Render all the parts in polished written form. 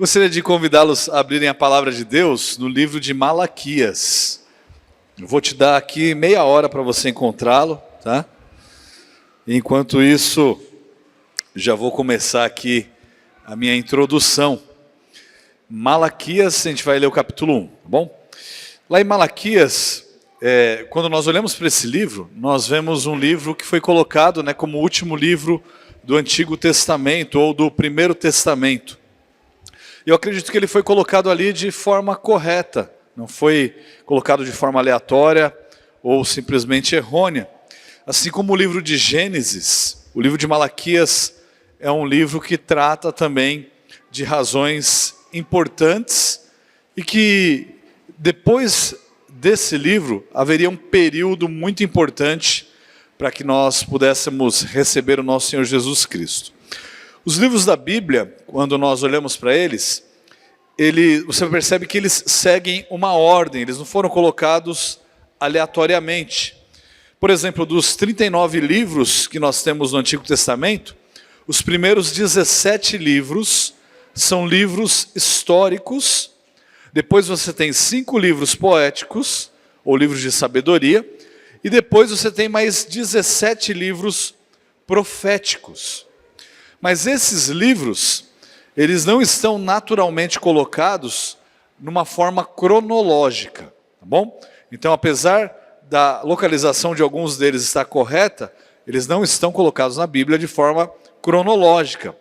Gostaria de convidá-los a abrirem a palavra de Deus no livro de Malaquias. Eu vou te dar aqui meia hora para você encontrá-lo, tá? Enquanto isso, já vou começar aqui a minha introdução. Malaquias, a gente vai ler o capítulo 1, tá bom? Lá em Malaquias, quando nós olhamos para esse livro, nós vemos um livro que foi colocado, como o último livro do Antigo Testamento ou do Primeiro Testamento. Eu acredito que ele foi colocado ali de forma correta, não foi colocado de forma aleatória ou simplesmente errônea. Assim como o livro de Gênesis, o livro de Malaquias é um livro que trata também de razões importantes e que depois desse livro haveria um período muito importante para que nós pudéssemos receber o nosso Senhor Jesus Cristo. Os livros da Bíblia, quando nós olhamos para eles, você percebe que eles seguem uma ordem, eles não foram colocados aleatoriamente. Por exemplo, dos 39 livros que nós temos no Antigo Testamento, os primeiros 17 livros são livros históricos, depois você tem 5 livros poéticos, ou livros de sabedoria, e depois você tem mais 17 livros proféticos. Mas esses livros, eles não estão naturalmente colocados numa forma cronológica, tá bom? Então, apesar da localização de alguns deles estar correta, eles não estão colocados na Bíblia de forma cronológica.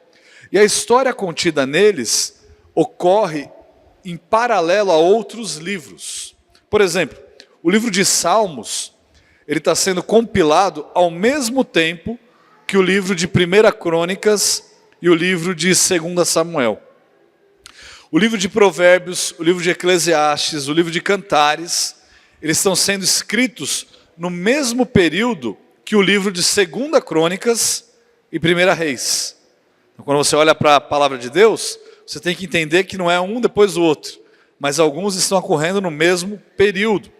E a história contida neles ocorre em paralelo a outros livros. Por exemplo, o livro de Salmos, ele está sendo compilado ao mesmo tempo que o livro de 1 Crônicas e o livro de 2 Samuel. O livro de Provérbios, o livro de Eclesiastes, o livro de Cantares, eles estão sendo escritos no mesmo período que o livro de 2 Crônicas e 1 Reis. Então, quando você olha para a palavra de Deus, você tem que entender que não é um depois do outro, mas alguns estão ocorrendo no mesmo período.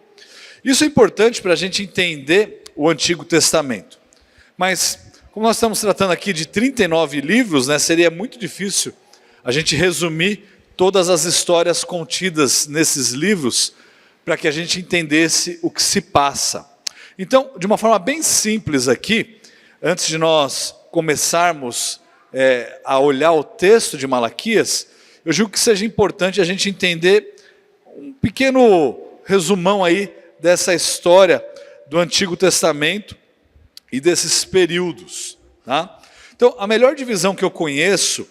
Isso é importante para a gente entender o Antigo Testamento. Mas, como nós estamos tratando aqui de 39 livros, seria muito difícil a gente resumir todas as histórias contidas nesses livros para que a gente entendesse o que se passa. Então, de uma forma bem simples aqui, antes de nós começarmos a olhar o texto de Malaquias, eu julgo que seja importante a gente entender um pequeno resumão aí dessa história do Antigo Testamento e desses períodos, tá? Então, a melhor divisão que eu conheço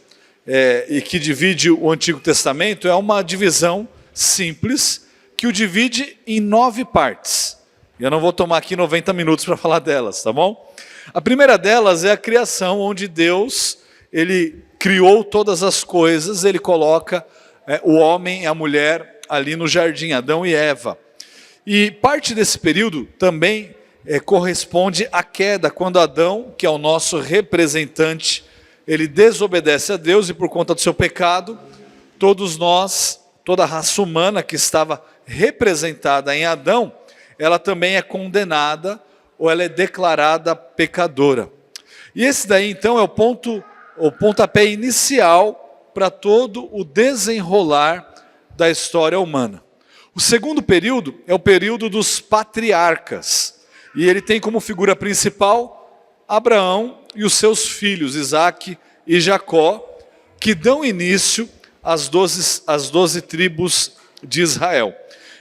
e que divide o Antigo Testamento é uma divisão simples que o divide em 9 partes. Eu não vou tomar aqui 90 minutos para falar delas, tá bom? A primeira delas é a criação, onde Deus, ele criou todas as coisas, ele coloca o homem e a mulher ali no jardim, Adão e Eva. E parte desse período também corresponde à queda, quando Adão, que é o nosso representante, ele desobedece a Deus e por conta do seu pecado, todos nós, toda a raça humana que estava representada em Adão, ela também é condenada ou ela é declarada pecadora. E esse daí então é o pontapé inicial para todo o desenrolar da história humana. O segundo período é o período dos patriarcas, e ele tem como figura principal Abraão e os seus filhos, Isaque e Jacó, que dão início às 12 tribos de Israel.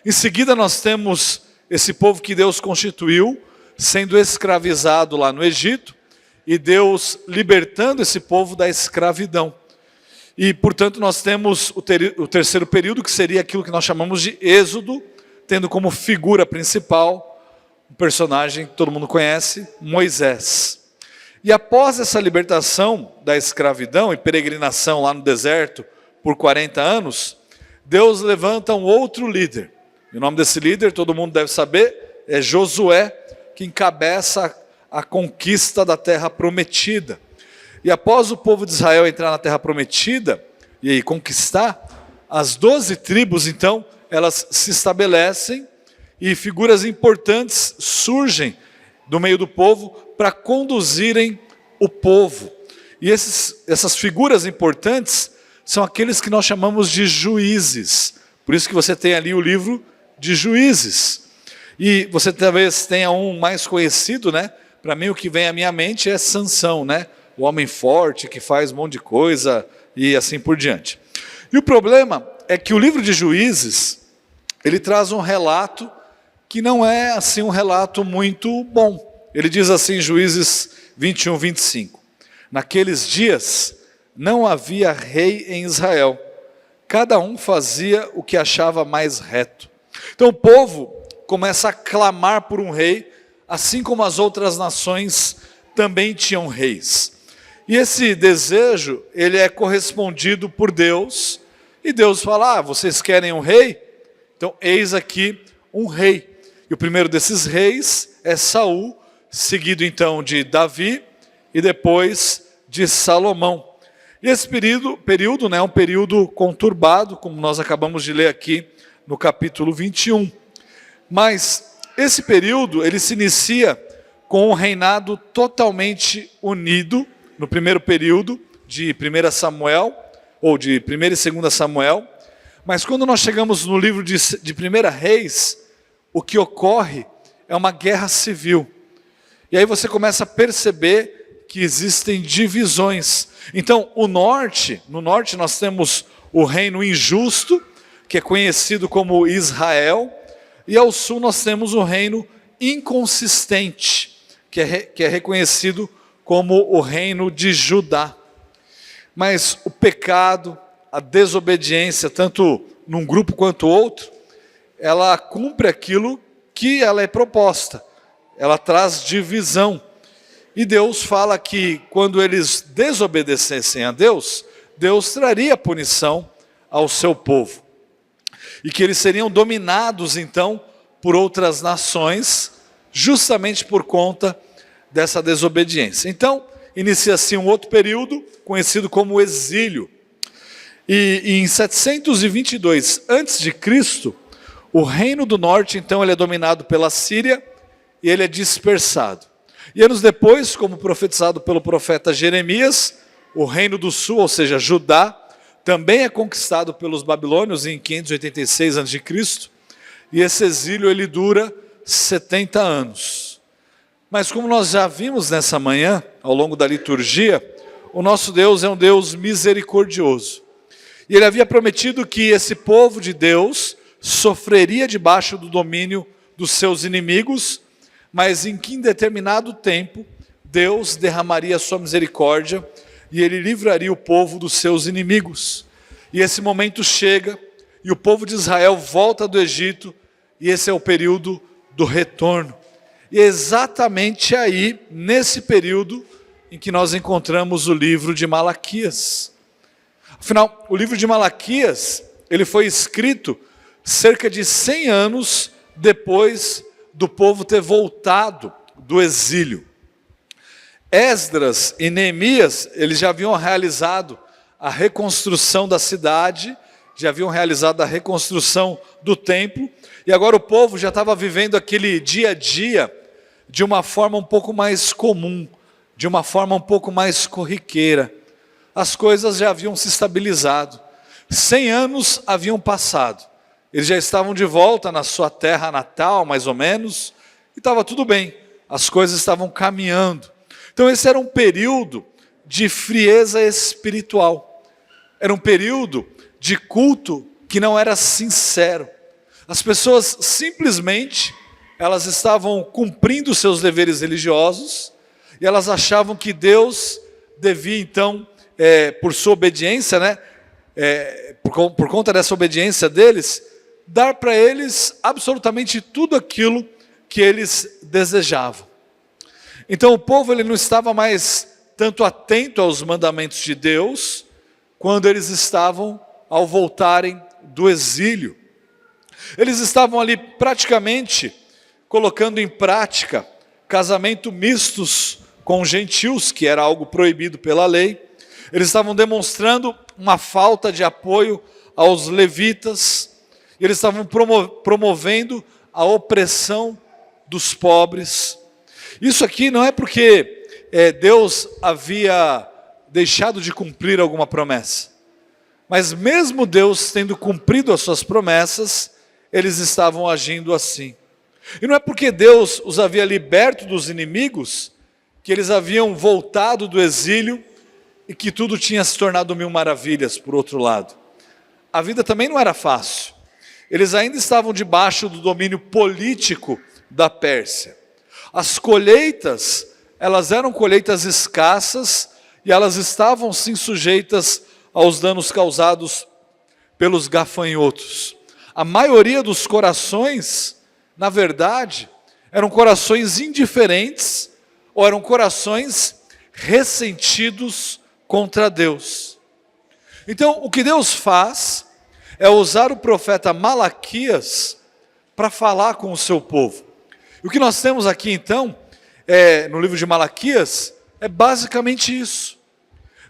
Em seguida nós temos esse povo que Deus constituiu, sendo escravizado lá no Egito, e Deus libertando esse povo da escravidão. E, portanto, nós temos o terceiro período, que seria aquilo que nós chamamos de Êxodo, tendo como figura principal um personagem que todo mundo conhece, Moisés. E após essa libertação da escravidão e peregrinação lá no deserto por 40 anos, Deus levanta um outro líder. E o nome desse líder, todo mundo deve saber, é Josué, que encabeça a conquista da terra prometida. E após o povo de Israel entrar na terra prometida e aí conquistar, as 12 tribos, então, elas se estabelecem e figuras importantes surgem do meio do povo para conduzirem o povo. E essas figuras importantes são aqueles que nós chamamos de juízes. Por isso que você tem ali o livro de Juízes. E você talvez tenha um mais conhecido, né? Para mim o que vem à minha mente é Sansão, né? O homem forte que faz um monte de coisa e assim por diante. E o problema é que o livro de Juízes, ele traz um relato que não é assim um relato muito bom. Ele diz assim em Juízes 21, 25. Naqueles dias não havia rei em Israel. Cada um fazia o que achava mais reto. Então o povo começa a clamar por um rei, assim como as outras nações também tinham reis. E esse desejo, ele é correspondido por Deus, e Deus fala, vocês querem um rei? Então eis aqui um rei. E o primeiro desses reis é Saul, seguido então de Davi, e depois de Salomão. E esse período é um período conturbado, como nós acabamos de ler aqui no capítulo 21. Mas esse período, ele se inicia com um reinado totalmente unido, no primeiro período de 1 Samuel, ou de 1 e 2 Samuel. Mas quando nós chegamos no livro de 1 Reis, o que ocorre é uma guerra civil. E aí você começa a perceber que existem divisões. Então, no norte nós temos o reino injusto, que é conhecido como Israel, e ao sul nós temos o reino inconsistente, que é reconhecido como o reino de Judá. Mas o pecado, a desobediência, tanto num grupo quanto outro, ela cumpre aquilo que ela é proposta, ela traz divisão. E Deus fala que quando eles desobedecessem a Deus, Deus traria punição ao seu povo. E que eles seriam dominados então por outras nações, justamente por conta dessa desobediência. Então, inicia-se um outro período, conhecido como o exílio. E em 722 a.C., o reino do norte, então, ele é dominado pela Síria e ele é dispersado. E anos depois, como profetizado pelo profeta Jeremias, o reino do sul, ou seja, Judá, também é conquistado pelos babilônios em 586 a.C., e esse exílio ele dura 70 anos. Mas como nós já vimos nessa manhã, ao longo da liturgia, o nosso Deus é um Deus misericordioso. E ele havia prometido que esse povo de Deus sofreria debaixo do domínio dos seus inimigos, mas em que em determinado tempo, Deus derramaria a sua misericórdia e ele livraria o povo dos seus inimigos. E esse momento chega, e o povo de Israel volta do Egito, e esse é o período do retorno. E é exatamente aí, nesse período, em que nós encontramos o livro de Malaquias. Afinal, o livro de Malaquias, ele foi escrito cerca de 100 anos depois do povo ter voltado do exílio. Esdras e Neemias, eles já haviam realizado a reconstrução da cidade, já haviam realizado a reconstrução do templo, e agora o povo já estava vivendo aquele dia a dia de uma forma um pouco mais comum, de uma forma um pouco mais corriqueira. As coisas já haviam se estabilizado. 100 anos haviam passado. Eles já estavam de volta na sua terra natal, mais ou menos, e estava tudo bem. As coisas estavam caminhando. Então esse era um período de frieza espiritual. Era um período de culto que não era sincero. As pessoas simplesmente, elas estavam cumprindo seus deveres religiosos, e elas achavam que Deus devia então, por sua obediência, né, por conta dessa obediência deles, dar para eles absolutamente tudo aquilo que eles desejavam. Então o povo ele não estava mais tanto atento aos mandamentos de Deus, quando eles estavam ao voltarem do exílio. Eles estavam ali praticamente colocando em prática casamento mistos com gentios, que era algo proibido pela lei. Eles estavam demonstrando uma falta de apoio aos levitas. Eles estavam promovendo a opressão dos pobres. Isso aqui não é porque Deus havia deixado de cumprir alguma promessa. Mas mesmo Deus tendo cumprido as suas promessas, eles estavam agindo assim. E não é porque Deus os havia liberto dos inimigos, que eles haviam voltado do exílio e que tudo tinha se tornado mil maravilhas, por outro lado. A vida também não era fácil. Eles ainda estavam debaixo do domínio político da Pérsia. As colheitas, elas eram colheitas escassas e elas estavam sim sujeitas aos danos causados pelos gafanhotos. A maioria dos corações, na verdade, eram corações indiferentes ou eram corações ressentidos contra Deus. Então, o que Deus faz é usar o profeta Malaquias para falar com o seu povo. E o que nós temos aqui então, no livro de Malaquias, é basicamente isso.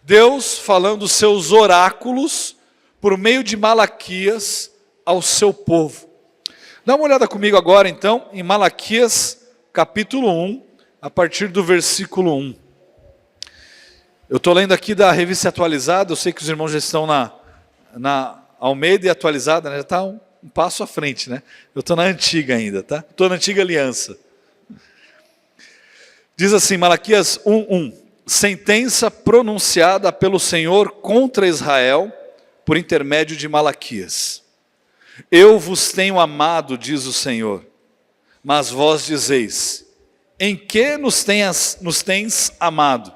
Deus falando os seus oráculos por meio de Malaquias ao seu povo. Dá uma olhada comigo agora então em Malaquias capítulo 1, a partir do versículo 1. Eu estou lendo aqui da Revista Atualizada, eu sei que os irmãos já estão na Almeida e Atualizada, né? Já está um passo à frente, né? Eu estou na antiga ainda, tá? Estou na antiga aliança. Diz assim, Malaquias 1:1, sentença pronunciada pelo Senhor contra Israel por intermédio de Malaquias. Eu vos tenho amado, diz o Senhor, mas vós dizeis, em que nos tens amado?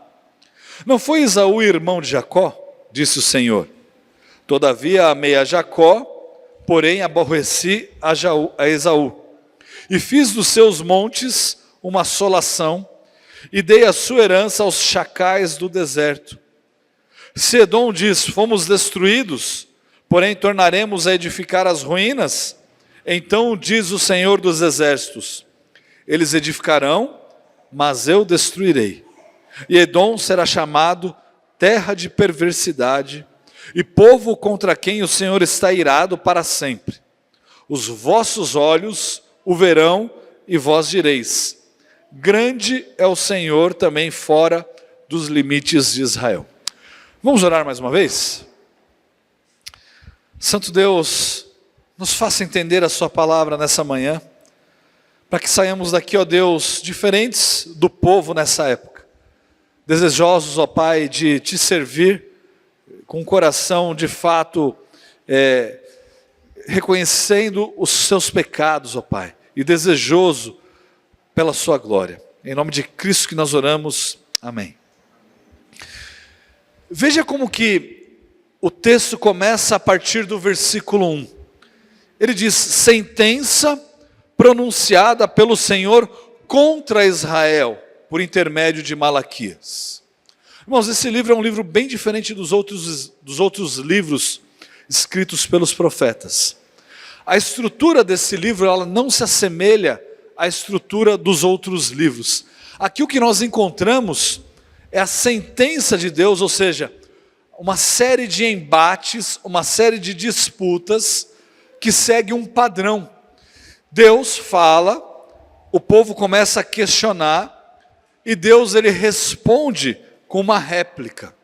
Não foi Esaú irmão de Jacó? Disse o Senhor. Todavia amei a Jacó, porém aborreci a Esaú. E fiz dos seus montes uma assolação, e dei a sua herança aos chacais do deserto. Se Edom diz, fomos destruídos, porém tornaremos a edificar as ruínas, então diz o Senhor dos exércitos, eles edificarão, mas eu destruirei. E Edom será chamado terra de perversidade, e povo contra quem o Senhor está irado para sempre. Os vossos olhos o verão, e vós direis, grande é o Senhor também fora dos limites de Israel. Vamos orar mais uma vez? Santo Deus, nos faça entender a sua palavra nessa manhã, para que saiamos daqui, ó Deus, diferentes do povo nessa época. Desejosos, ó Pai, de te servir com um coração de fato reconhecendo os seus pecados, ó Pai, e desejoso pela sua glória. Em nome de Cristo que nós oramos, amém. Veja como que o texto começa a partir do versículo 1. Ele diz, sentença pronunciada pelo Senhor contra Israel, por intermédio de Malaquias. Irmãos, esse livro é um livro bem diferente dos outros livros escritos pelos profetas. A estrutura desse livro, ela não se assemelha à estrutura dos outros livros. Aqui o que nós encontramos é a sentença de Deus, ou seja, uma série de embates, uma série de disputas que segue um padrão. Deus fala, o povo começa a questionar, e Deus ele responde com uma réplica.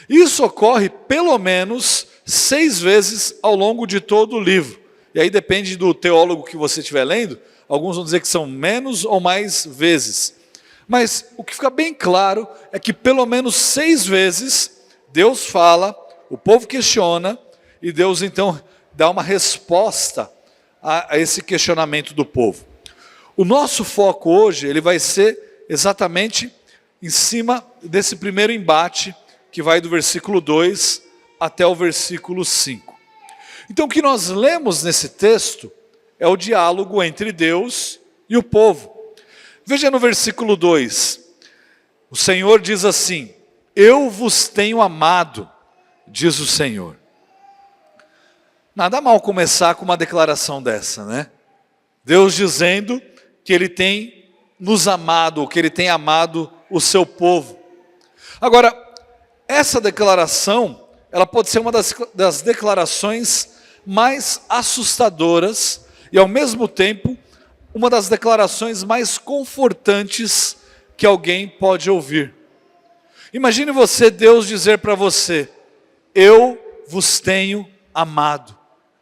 Isso ocorre pelo menos 6 vezes ao longo de todo o livro. E aí depende do teólogo que você estiver lendo, alguns vão dizer que são menos ou mais vezes. Mas o que fica bem claro é que pelo menos 6 vezes Deus fala, o povo questiona, e Deus então dá uma resposta a esse questionamento do povo. O nosso foco hoje, ele vai ser exatamente em cima desse primeiro embate, que vai do versículo 2 até o versículo 5. Então o que nós lemos nesse texto é o diálogo entre Deus e o povo. Veja no versículo 2, o Senhor diz assim, eu vos tenho amado, diz o Senhor. Nada mal começar com uma declaração dessa, né? Deus dizendo que Ele tem nos amado, ou que Ele tem amado o seu povo. Agora, essa declaração, ela pode ser uma das declarações mais assustadoras e ao mesmo tempo uma das declarações mais confortantes que alguém pode ouvir. Imagine você, Deus dizer para você, eu vos tenho amado.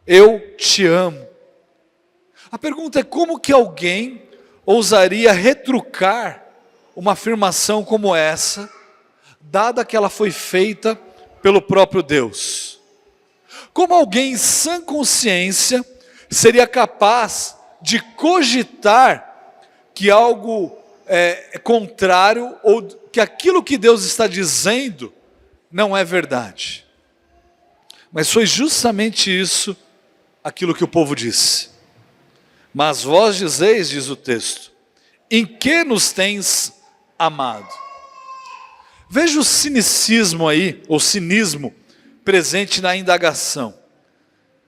Eu te amo. A pergunta é como que alguém ousaria retrucar uma afirmação como essa, dada que ela foi feita pelo próprio Deus? Como alguém em sã consciência seria capaz de cogitar que algo é contrário, ou que aquilo que Deus está dizendo não é verdade? Mas foi justamente isso, aquilo que o povo disse. Mas vós dizeis, diz o texto, em que nos tens amado? Veja o cinicismo aí, ou cinismo, presente na indagação.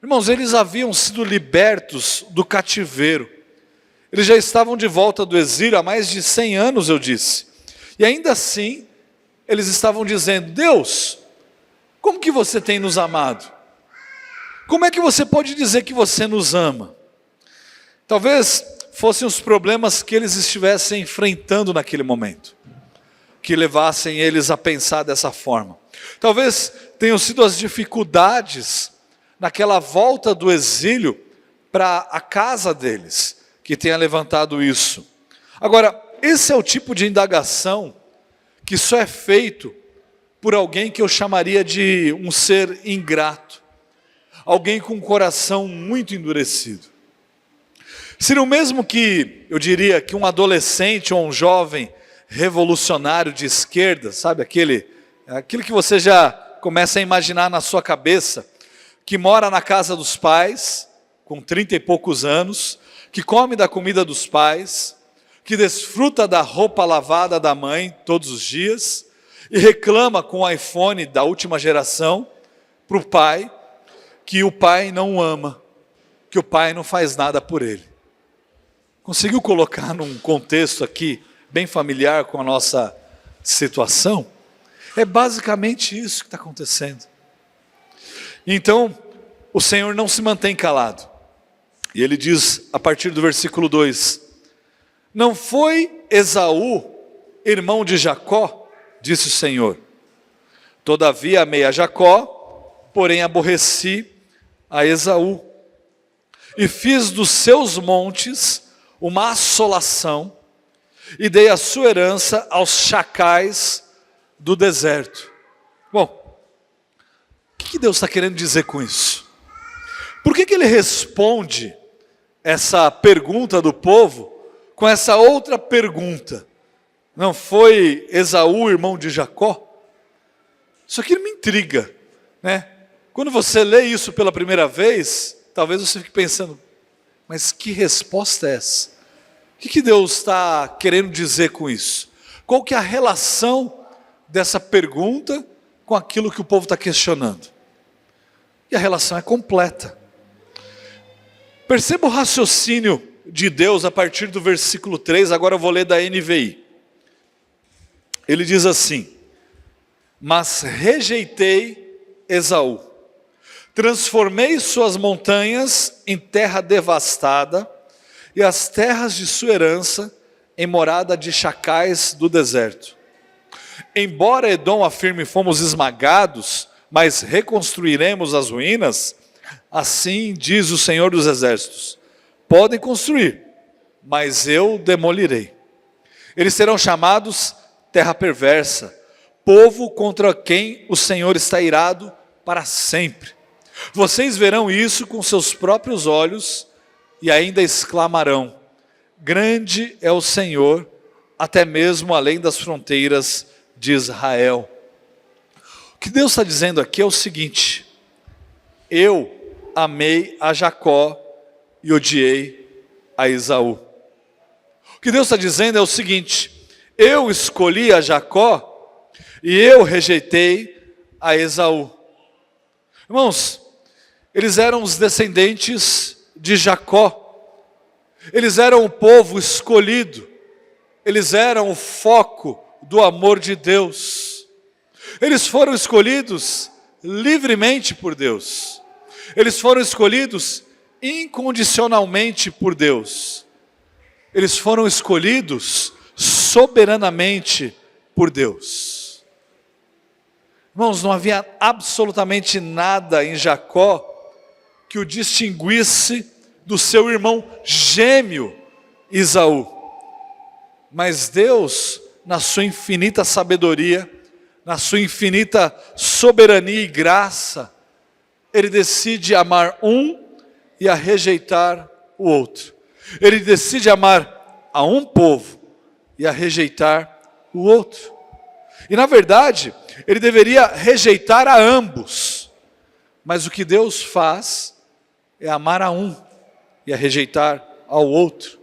Irmãos, eles haviam sido libertos do cativeiro. Eles já estavam de volta do exílio há mais de 100 anos, eu disse. E ainda assim, eles estavam dizendo, Deus, como que você tem nos amado? Como é que você pode dizer que você nos ama? Talvez fossem os problemas que eles estivessem enfrentando naquele momento, que levassem eles a pensar dessa forma. Talvez tenham sido as dificuldades naquela volta do exílio para a casa deles, que tenha levantado isso. Agora, esse é o tipo de indagação que só é feito por alguém que eu chamaria de um ser ingrato, alguém com um coração muito endurecido. Seria o mesmo que, eu diria, que um adolescente ou um jovem revolucionário de esquerda, sabe, aquele que você já começa a imaginar na sua cabeça, que mora na casa dos pais, com 30 e poucos anos, que come da comida dos pais, que desfruta da roupa lavada da mãe todos os dias, e reclama com o iPhone da última geração para o pai, que o pai não o ama, que o pai não faz nada por ele. Conseguiu colocar num contexto aqui, bem familiar com a nossa situação? É basicamente isso que está acontecendo. Então, o Senhor não se mantém calado. E Ele diz, a partir do versículo 2, não foi Esaú, irmão de Jacó, disse o Senhor. Todavia amei a Jacó, porém aborreci a Esaú. E fiz dos seus montes uma assolação, e dei a sua herança aos chacais do deserto. Bom, o que Deus está querendo dizer com isso? Por que Ele responde essa pergunta do povo com essa outra pergunta? Não foi Esaú, irmão de Jacó? Isso aqui me intriga, né? Quando você lê isso pela primeira vez, talvez você fique pensando, mas que resposta é essa? O que Deus está querendo dizer com isso? Qual que é a relação dessa pergunta com aquilo que o povo está questionando? E a relação é completa. Perceba o raciocínio de Deus a partir do versículo 3, agora eu vou ler da NVI. Ele diz assim, mas rejeitei Esaú, transformei suas montanhas em terra devastada, e as terras de sua herança em morada de chacais do deserto. Embora Edom afirme fomos esmagados, mas reconstruiremos as ruínas, assim diz o Senhor dos Exércitos, podem construir, mas eu demolirei. Eles serão chamados terra perversa, povo contra quem o Senhor está irado para sempre. Vocês verão isso com seus próprios olhos e ainda exclamarão, grande é o Senhor, até mesmo além das fronteiras de Israel. O que Deus está dizendo aqui é o seguinte, eu amei a Jacó e odiei a Esaú. O que Deus está dizendo é o seguinte, eu escolhi a Jacó e eu rejeitei a Esaú. Irmãos, eles eram os descendentes de Jacó, eles eram o povo escolhido, eles eram o foco do amor de Deus, eles foram escolhidos livremente por Deus, eles foram escolhidos incondicionalmente por Deus, eles foram escolhidos soberanamente por Deus. Irmãos, não havia absolutamente nada em Jacó que o distinguisse do seu irmão gêmeo Esaú. Mas Deus, na sua infinita sabedoria, na sua infinita soberania e graça, Ele decide amar um e a rejeitar o outro. Ele decide amar a um povo e a rejeitar o outro. E na verdade, Ele deveria rejeitar a ambos. Mas o que Deus faz é amar a um e a rejeitar ao outro.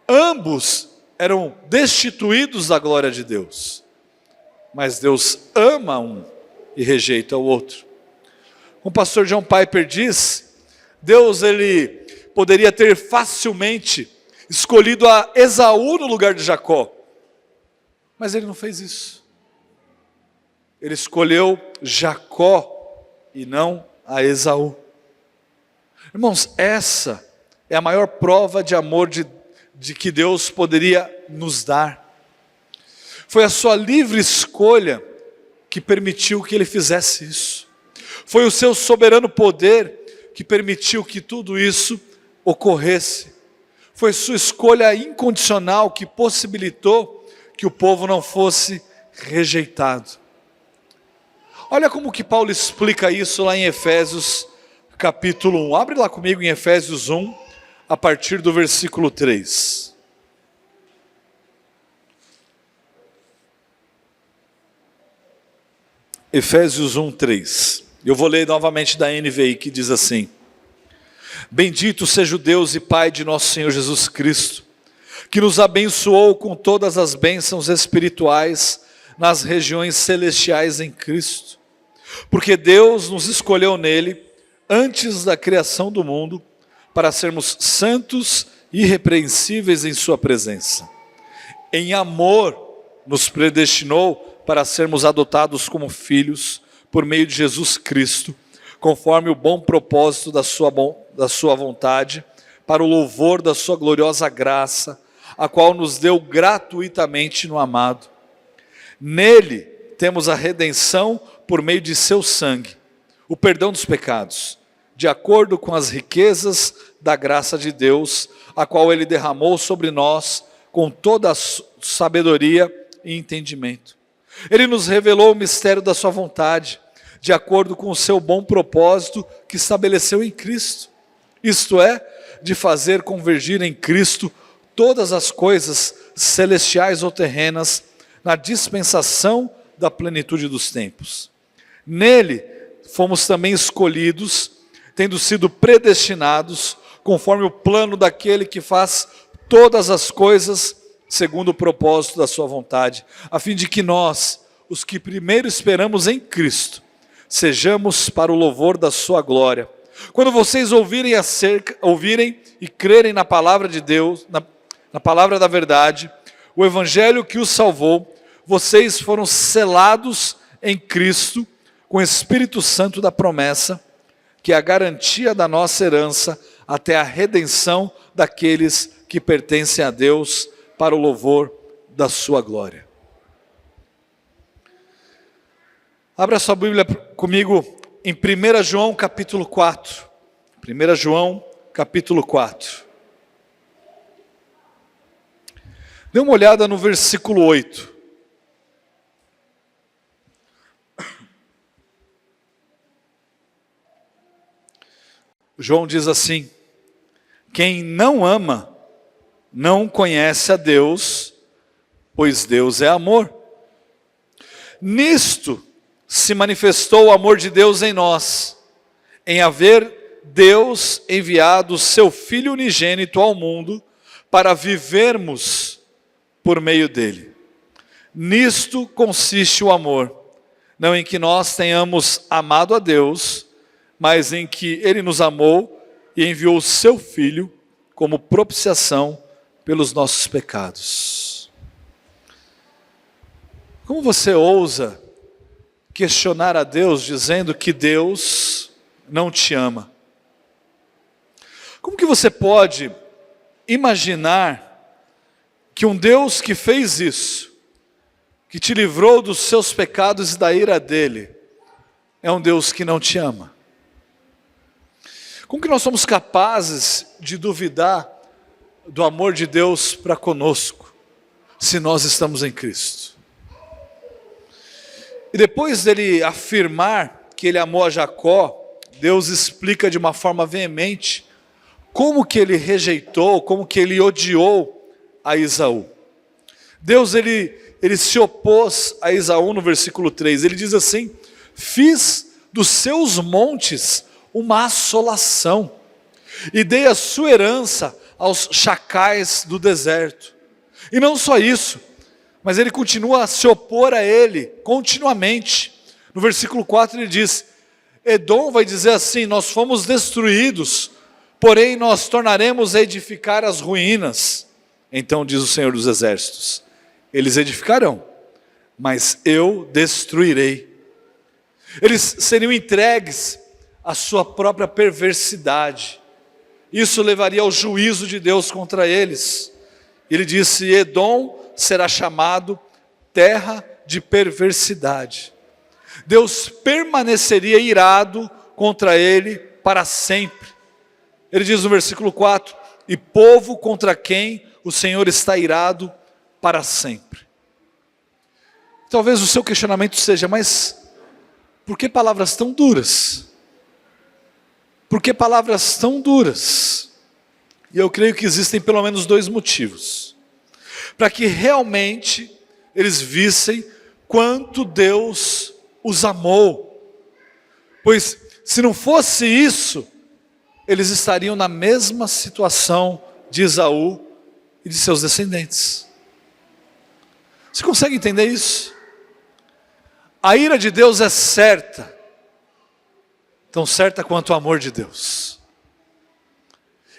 Ambos eram destituídos da glória de Deus. Mas Deus ama um e rejeita o outro. Como o pastor John Piper diz, Deus ele poderia ter facilmente escolhido a Esaú no lugar de Jacó. Mas Ele não fez isso. Ele escolheu Jacó e não a Esaú. Irmãos, essa é a maior prova de amor de que Deus poderia nos dar. Foi a sua livre escolha que permitiu que Ele fizesse isso. Foi o seu soberano poder que permitiu que tudo isso ocorresse. Foi sua escolha incondicional que possibilitou que o povo não fosse rejeitado. Olha como que Paulo explica isso lá em Efésios capítulo 1. Abre lá comigo em Efésios 1, a partir do versículo 3. Efésios 1, 3. Eu vou ler novamente da NVI, que diz assim: Bendito seja o Deus e Pai de nosso Senhor Jesus Cristo, que nos abençoou com todas as bênçãos espirituais nas regiões celestiais em Cristo. Porque Deus nos escolheu nele, antes da criação do mundo, para sermos santos e irrepreensíveis em sua presença. Em amor, nos predestinou para sermos adotados como filhos, por meio de Jesus Cristo, conforme o bom propósito da sua vontade, para o louvor da sua gloriosa graça, a qual nos deu gratuitamente no amado. Nele temos a redenção por meio de seu sangue, o perdão dos pecados, de acordo com as riquezas da graça de Deus, a qual Ele derramou sobre nós com toda a sabedoria e entendimento. Ele nos revelou o mistério da sua vontade, de acordo com o seu bom propósito que estabeleceu em Cristo. Isto é, de fazer convergir em Cristo todas as coisas celestiais ou terrenas na dispensação da plenitude dos tempos. Nele fomos também escolhidos, tendo sido predestinados, conforme o plano daquele que faz todas as coisas segundo o propósito da sua vontade, a fim de que nós, os que primeiro esperamos em Cristo, sejamos para o louvor da sua glória. Quando vocês ouvirem e crerem na palavra de Deus, na palavra da verdade, o evangelho que os salvou, vocês foram selados em Cristo com o Espírito Santo da promessa, que é a garantia da nossa herança até a redenção daqueles que pertencem a Deus, para o louvor da sua glória. Abra sua Bíblia comigo em 1 João capítulo 4. 1 João capítulo 4. Dê uma olhada no versículo 8. João diz assim: quem não ama, não conhece a Deus, pois Deus é amor. Nisto se manifestou o amor de Deus em nós, em haver Deus enviado o seu Filho unigênito ao mundo, para vivermos por meio dele. Nisto consiste o amor, não em que nós tenhamos amado a Deus, mas em que Ele nos amou e enviou o seu Filho como propiciação pelos nossos pecados. Como você ousa questionar a Deus dizendo que Deus não te ama? Como que você pode imaginar que um Deus que fez isso que te livrou dos seus pecados e da ira dele, é um Deus que não te ama? Como que nós somos capazes de duvidar do amor de Deus para conosco, se nós estamos em Cristo? E depois dele afirmar que ele amou a Jacó, Deus explica de uma forma veemente como que ele rejeitou, como que ele odiou a Esaú. Deus ele se opôs a Esaú no versículo 3, ele diz assim: fiz dos seus montes uma assolação, e dei a sua herança aos chacais do deserto. E não só isso, mas ele continua a se opor a ele continuamente. No versículo 4 ele diz: Edom vai dizer assim: nós fomos destruídos, porém nós tornaremos a edificar as ruínas. Então diz o Senhor dos Exércitos: eles edificarão, mas eu destruirei. Eles seriam entregues à sua própria perversidade. Isso levaria ao juízo de Deus contra eles. Ele disse: Edom será chamado terra de perversidade. Deus permaneceria irado contra ele para sempre. Ele diz no versículo 4: e povo contra quem o Senhor está irado para sempre. Talvez o seu questionamento seja: mas por que palavras tão duras? Por que palavras tão duras? E eu creio que existem pelo menos dois motivos. Para que realmente eles vissem quanto Deus os amou. Pois se não fosse isso, eles estariam na mesma situação de Esaú e de seus descendentes. Você consegue entender isso? A ira de Deus é certa, tão certa quanto o amor de Deus.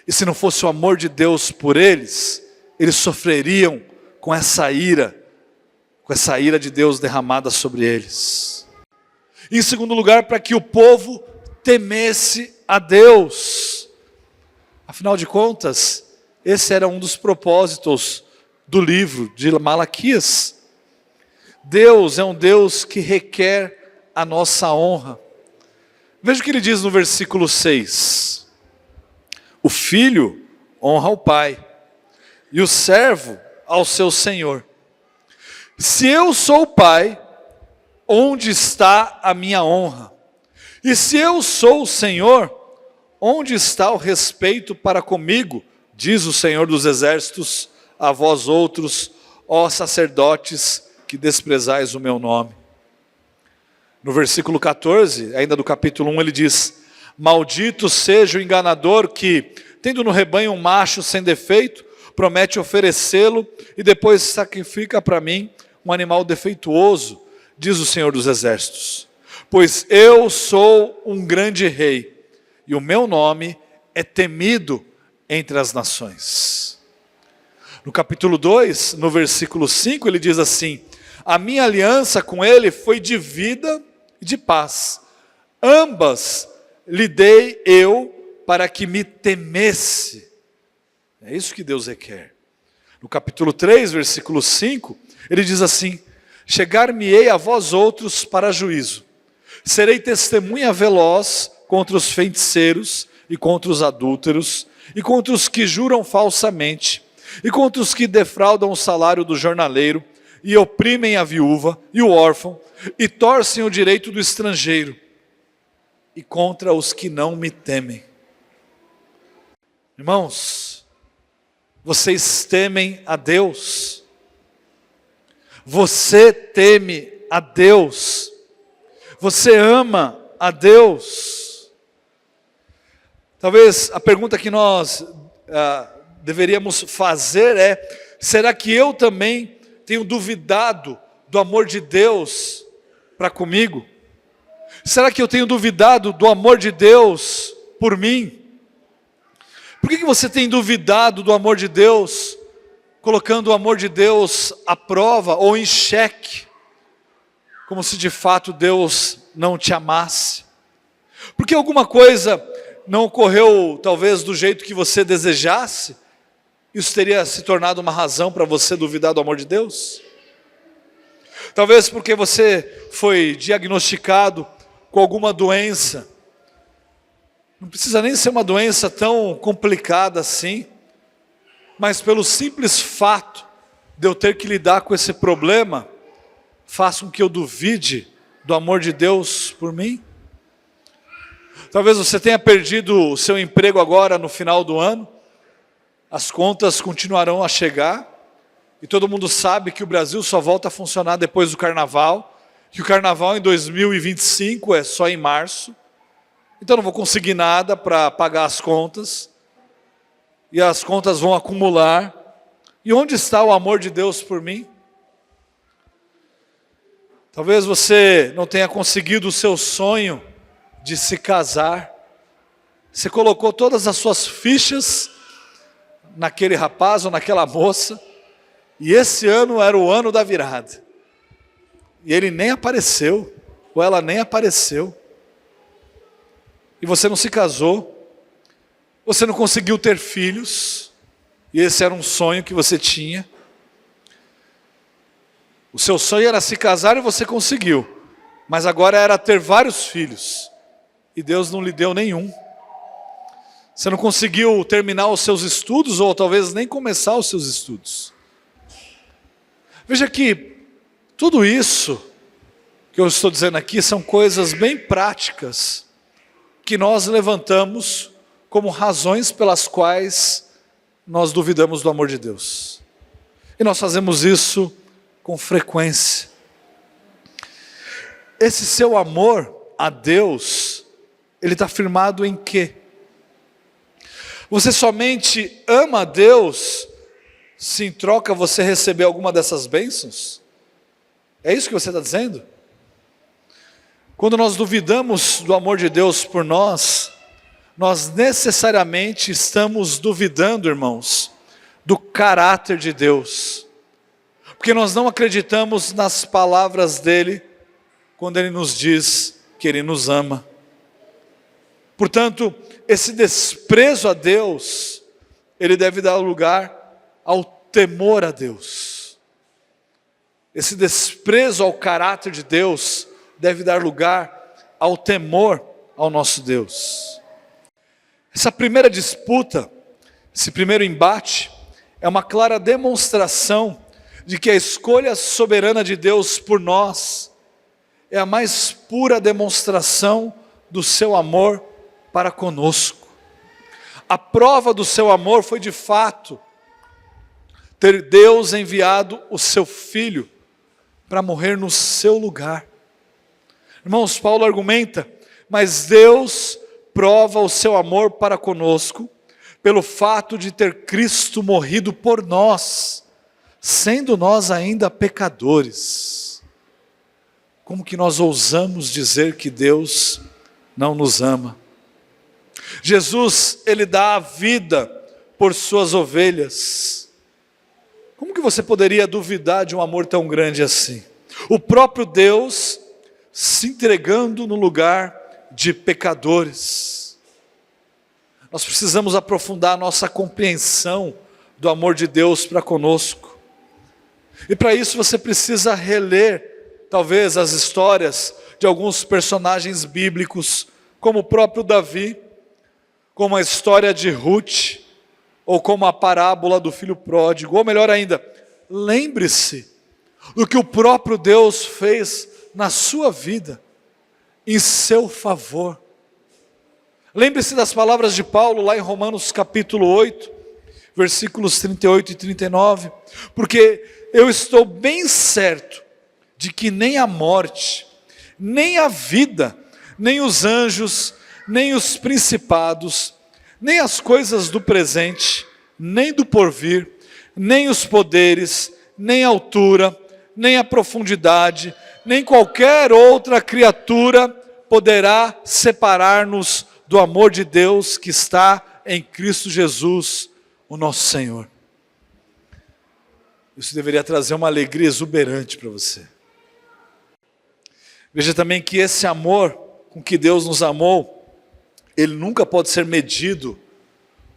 E se não fosse o amor de Deus por eles, eles sofreriam com essa ira de Deus derramada sobre eles. Em segundo lugar, para que o povo temesse a Deus. Afinal de contas, esse era um dos propósitos do livro de Malaquias. Deus é um Deus que requer a nossa honra. Veja o que ele diz no versículo 6. O filho honra o pai, e o servo ao seu senhor. Se eu sou o pai, onde está a minha honra? E se eu sou o Senhor, onde está o respeito para comigo? Diz o Senhor dos Exércitos a vós outros, ó sacerdotes, que desprezais o meu nome. No versículo 14, ainda do capítulo 1, ele diz: maldito seja o enganador que, tendo no rebanho um macho sem defeito, promete oferecê-lo e depois sacrifica para mim um animal defeituoso, diz o Senhor dos Exércitos. Pois eu sou um grande rei, e o meu nome é temido entre as nações. No capítulo 2, no versículo 5, ele diz assim: a minha aliança com ele foi de vida e de paz. Ambas lhe dei eu para que me temesse. É isso que Deus requer. No capítulo 3, versículo 5, ele diz assim: chegar-me-ei a vós outros para juízo. Serei testemunha veloz contra os feiticeiros e contra os adúlteros, e contra os que juram falsamente, e contra os que defraudam o salário do jornaleiro, e oprimem a viúva e o órfão, e torcem o direito do estrangeiro, e contra os que não me temem. Irmãos, vocês temem a Deus? Você teme a Deus? Você ama a Deus? Talvez a pergunta que nós deveríamos fazer é: será que eu também tenho duvidado do amor de Deus para comigo? Será que eu tenho duvidado do amor de Deus por mim? Por que você tem duvidado do amor de Deus, colocando o amor de Deus à prova ou em xeque, como se de fato Deus não te amasse? Porque alguma coisa não ocorreu talvez do jeito que você desejasse? Isso teria se tornado uma razão para você duvidar do amor de Deus? Talvez porque você foi diagnosticado com alguma doença. Não precisa nem ser uma doença tão complicada assim, mas pelo simples fato de eu ter que lidar com esse problema, faz com que eu duvide do amor de Deus por mim. Talvez você tenha perdido o seu emprego agora no final do ano, as contas continuarão a chegar, e todo mundo sabe que o Brasil só volta a funcionar depois do carnaval, que o carnaval em 2025 é só em março, então não vou conseguir nada para pagar as contas, e as contas vão acumular. E onde está o amor de Deus por mim? Talvez você não tenha conseguido o seu sonho de se casar. Você colocou todas as suas fichas naquele rapaz ou naquela moça, e esse ano era o ano da virada. E ele nem apareceu, ou ela nem apareceu. E você não se casou, você não conseguiu ter filhos, e esse era um sonho que você tinha. O seu sonho era se casar e você conseguiu, mas agora era ter vários filhos, e Deus não lhe deu nenhum. Você não conseguiu terminar os seus estudos, ou talvez nem começar os seus estudos. Veja que tudo isso que eu estou dizendo aqui são coisas bem práticas, que nós levantamos como razões pelas quais nós duvidamos do amor de Deus. E nós fazemos isso com frequência. Esse seu amor a Deus, ele está firmado em quê? Você somente ama a Deus se em troca você receber alguma dessas bênçãos? É isso que você está dizendo? Quando nós duvidamos do amor de Deus por nós, nós necessariamente estamos duvidando, irmãos, do caráter de Deus. Porque nós não acreditamos nas palavras dele, quando ele nos diz que ele nos ama. Portanto, esse desprezo a Deus, ele deve dar lugar ao temor a Deus. Esse desprezo ao caráter de Deus deve dar lugar ao temor ao nosso Deus. Essa primeira disputa, esse primeiro embate, é uma clara demonstração de que a escolha soberana de Deus por nós é a mais pura demonstração do seu amor para conosco. A prova do seu amor foi de fato ter Deus enviado o seu Filho para morrer no seu lugar. Irmãos, Paulo argumenta, mas Deus prova o seu amor para conosco, pelo fato de ter Cristo morrido por nós, sendo nós ainda pecadores. Como que nós ousamos dizer que Deus não nos ama? Jesus, ele dá a vida por suas ovelhas. Como que você poderia duvidar de um amor tão grande assim? O próprio Deus se entregando no lugar de pecadores. Nós precisamos aprofundar a nossa compreensão do amor de Deus para conosco. E para isso você precisa reler, talvez, as histórias de alguns personagens bíblicos, como o próprio Davi, como a história de Ruth, ou como a parábola do filho pródigo, ou melhor ainda, lembre-se do que o próprio Deus fez na sua vida, em seu favor. Lembre-se das palavras de Paulo lá em Romanos capítulo 8, versículos 38 e 39, porque eu estou bem certo de que nem a morte, nem a vida, nem os anjos, nem os principados, nem as coisas do presente, nem do porvir, nem os poderes, nem a altura, nem a profundidade, nem qualquer outra criatura poderá separar-nos do amor de Deus que está em Cristo Jesus, o nosso Senhor. Isso deveria trazer uma alegria exuberante para você. Veja também que esse amor com que Deus nos amou, ele nunca pode ser medido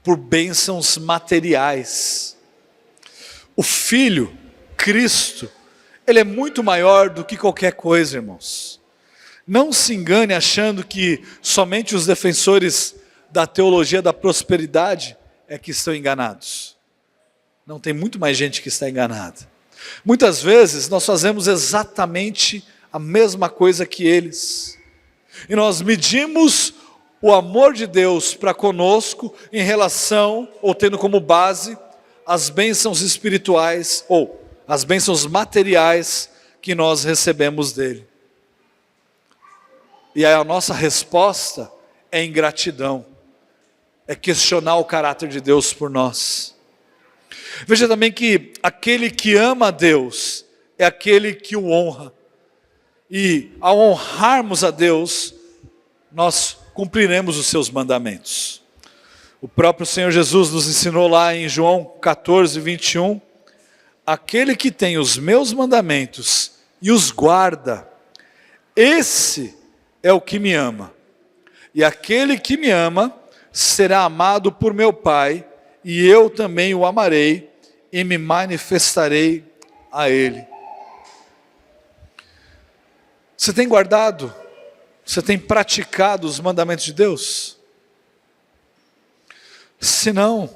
por bênçãos materiais. O Filho, Cristo, Ele é muito maior do que qualquer coisa, irmãos. Não se engane achando que somente os defensores da teologia da prosperidade é que estão enganados. Não, tem muito mais gente que está enganada. Muitas vezes nós fazemos exatamente a mesma coisa que eles. E nós medimos o amor de Deus para conosco em relação, ou tendo como base, as bênçãos espirituais, ou as bênçãos materiais que nós recebemos dele. E aí a nossa resposta é ingratidão, é questionar o caráter de Deus por nós. Veja também que aquele que ama a Deus é aquele que o honra. E ao honrarmos a Deus, nós cumpriremos os seus mandamentos. O próprio Senhor Jesus nos ensinou lá em João 14, 21, aquele que tem os meus mandamentos e os guarda, esse é o que me ama. E aquele que me ama será amado por meu Pai, e eu também o amarei e me manifestarei a ele. Você tem guardado? Você tem praticado os mandamentos de Deus? Se não,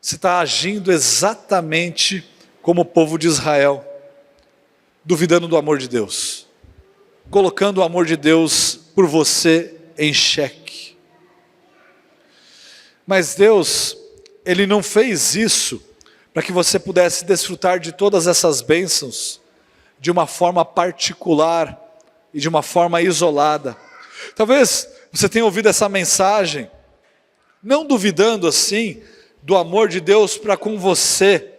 você está agindo exatamente como o povo de Israel, duvidando do amor de Deus, colocando o amor de Deus por você em xeque. Mas Deus, Ele não fez isso para que você pudesse desfrutar de todas essas bênçãos de uma forma particular e de uma forma isolada. Talvez você tenha ouvido essa mensagem, não duvidando assim do amor de Deus para com você,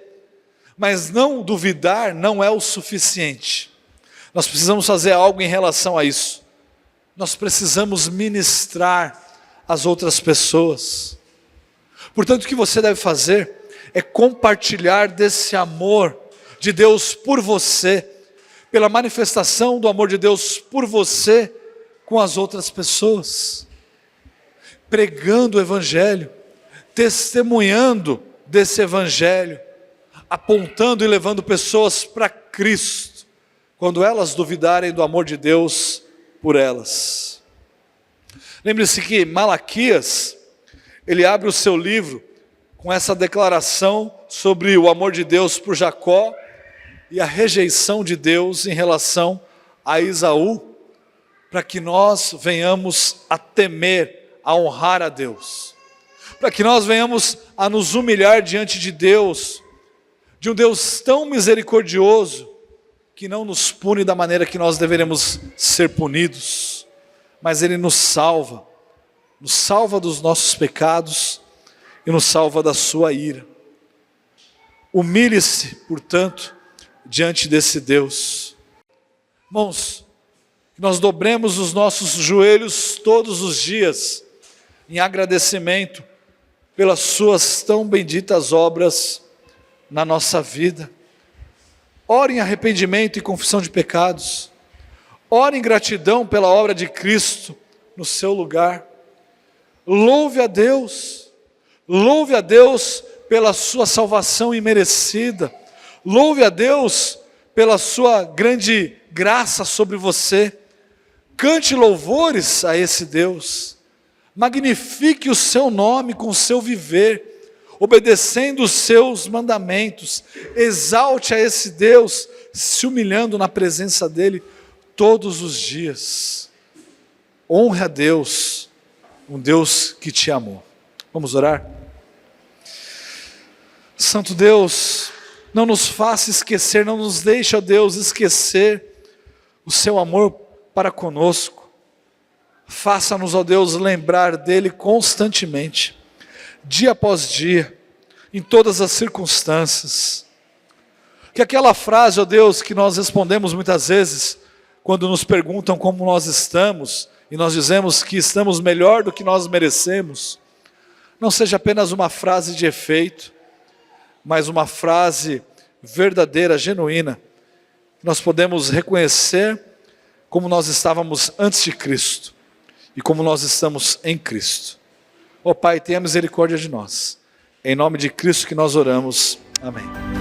mas não duvidar não é o suficiente. Nós precisamos fazer algo em relação a isso. Nós precisamos ministrar às outras pessoas. Portanto, o que você deve fazer é compartilhar desse amor de Deus por você, pela manifestação do amor de Deus por você com as outras pessoas, pregando o Evangelho, testemunhando desse Evangelho, apontando e levando pessoas para Cristo, quando elas duvidarem do amor de Deus por elas. Lembre-se que Malaquias, ele abre o seu livro com essa declaração sobre o amor de Deus por Jacó e a rejeição de Deus em relação a Esaú, para que nós venhamos a temer, a honrar a Deus, para que nós venhamos a nos humilhar diante de Deus, de um Deus tão misericordioso, que não nos pune da maneira que nós deveremos ser punidos, mas Ele nos salva dos nossos pecados e nos salva da sua ira. Humilhe-se, portanto, diante desse Deus. Irmãos, que nós dobremos os nossos joelhos todos os dias, em agradecimento pelas suas tão benditas obras na nossa vida. Ore em arrependimento e confissão de pecados. Ore em gratidão pela obra de Cristo no seu lugar. Louve a Deus pela sua salvação imerecida. Louve a Deus pela sua grande graça sobre você. Cante louvores a esse Deus. Magnifique o seu nome com o seu viver, obedecendo os seus mandamentos. Exalte a esse Deus, se humilhando na presença dEle todos os dias. Honre a Deus, um Deus que te amou. Vamos orar? Santo Deus, não nos faça esquecer, não nos deixe, ó Deus, esquecer o seu amor para conosco. Faça-nos, ó Deus, lembrar dele constantemente, dia após dia, em todas as circunstâncias. Que aquela frase, ó Deus, que nós respondemos muitas vezes, quando nos perguntam como nós estamos, e nós dizemos que estamos melhor do que nós merecemos, não seja apenas uma frase de efeito, mas uma frase verdadeira, genuína. Nós podemos reconhecer como nós estávamos antes de Cristo e como nós estamos em Cristo. Ó Pai, tenha misericórdia de nós. Em nome de Cristo que nós oramos. Amém.